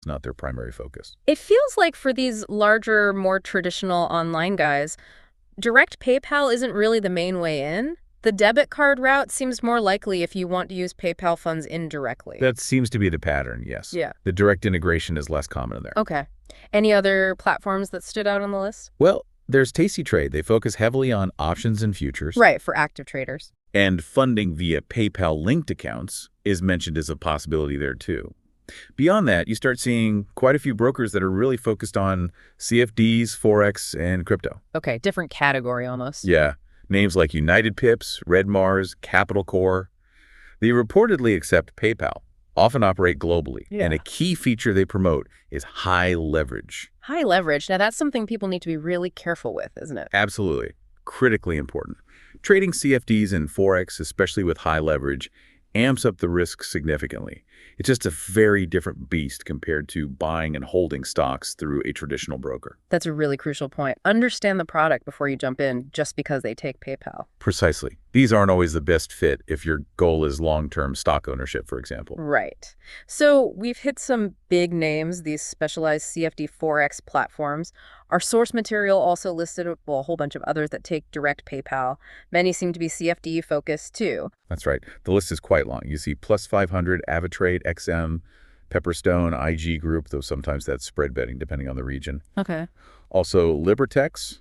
not their primary focus. It feels like for these larger, more traditional online guys, direct PayPal isn't really the main way in. The debit card route seems more likely if you want to use PayPal funds indirectly. That seems to be the pattern, yes. Yeah. The direct integration is less common in there. Okay. Any other platforms that stood out on the list? Well, there's Tasty Trade. They focus heavily on options and futures. Right, for active traders. And funding via PayPal-linked accounts is mentioned as a possibility there, too. Beyond that, you start seeing quite a few brokers that are really focused on CFDs, Forex, and crypto. Okay, different category almost. Yeah, names like United Pips, Red Mars, Capital Core. They reportedly accept PayPal, often operate globally, and a key feature they promote is high leverage. High leverage. Now, that's something people need to be really careful with, isn't it? Absolutely. Critically important. Trading CFDs and Forex, especially with high leverage, amps up the risk significantly. It's just a very different beast compared to buying and holding stocks through a traditional broker. That's a really crucial point. Understand the product before you jump in just because they take PayPal. Precisely. These aren't always the best fit if your goal is long-term stock ownership, for example. Right. So we've hit some big names, these specialized CFD Forex platforms. Our source material also listed a whole bunch of others that take direct PayPal. Many seem to be CFD focused too. That's right. The list is quite long. You see Plus 500, Avitrade, XM, Pepperstone, IG Group, though sometimes that's spread betting depending on the region. Okay. Also Libertex,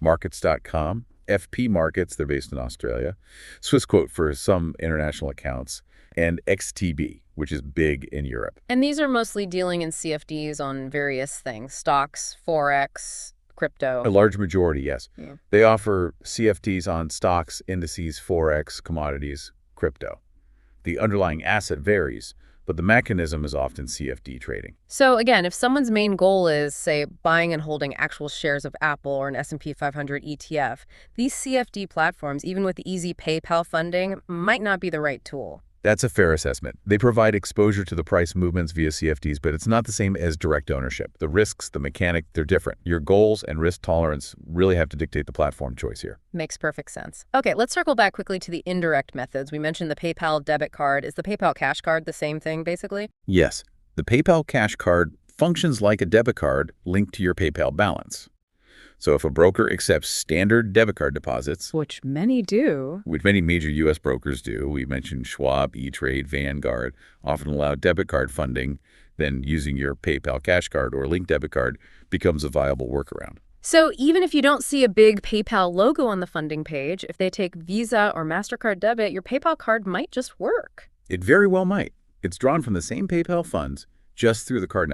Markets.com, FP Markets, they're based in Australia, Swissquote for some international accounts, and XTB, which is big in Europe. And these are mostly dealing in CFDs on various things, stocks, Forex, crypto. A large majority, yes. Yeah. They offer CFDs on stocks, indices, Forex, commodities, crypto. The underlying asset varies, but the mechanism is often CFD trading. So again, if someone's main goal is, say, buying and holding actual shares of Apple or an S&P 500 ETF, these CFD platforms, even with easy PayPal funding, might not be the right tool. That's a fair assessment. They provide exposure to the price movements via CFDs, but it's not the same as direct ownership. The risks, the mechanic, they're different. Your goals and risk tolerance really have to dictate the platform choice here. Makes perfect sense. Okay, let's circle back quickly to the indirect methods. We mentioned the PayPal debit card. Is the PayPal cash card the same thing, basically? Yes. The PayPal cash card functions like a debit card linked to your PayPal balance. So if a broker accepts standard debit card deposits, Which many do. which many major U.S. brokers do, we mentioned Schwab, E-Trade, Vanguard, often allow debit card funding, then using your PayPal cash card or linked debit card becomes a viable workaround. So even if you don't see a big PayPal logo on the funding page, if they take Visa or MasterCard debit, your PayPal card might just work. It very well might. It's drawn from the same PayPal funds, just through the card network.